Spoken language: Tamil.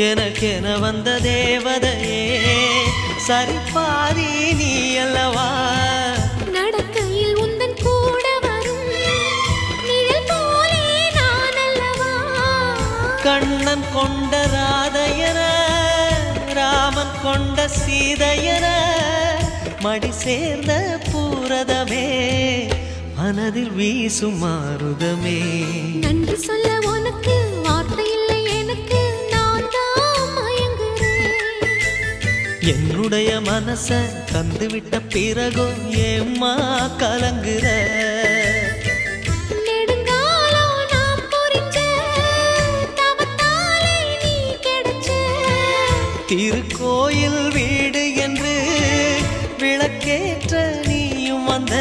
எனக்கென வந்த தேவதையே சரிபாதி நீ அல்லவா நடக்கையில் உந்தன் கூட வரும் நிழல் போலே நான் அல்லவா கண்ணன் கொண்ட ராதையர ராமன் கொண்ட சீதையர மடி சேர்ந்த பூரதமே மனதில் வீசும் மாருதமே நன்றி சொல்ல உனக்கு வார்த்தை இல்லை எனக்கு நான் தான் மயங்குறேன் என்னுடைய மனச தந்துவிட்ட பிறகும் ஏம்மா கலங்குற நெடுங்காலம் நாம் புரிஞ்ச தவத்தாலே நீ கிடைச்ச திரு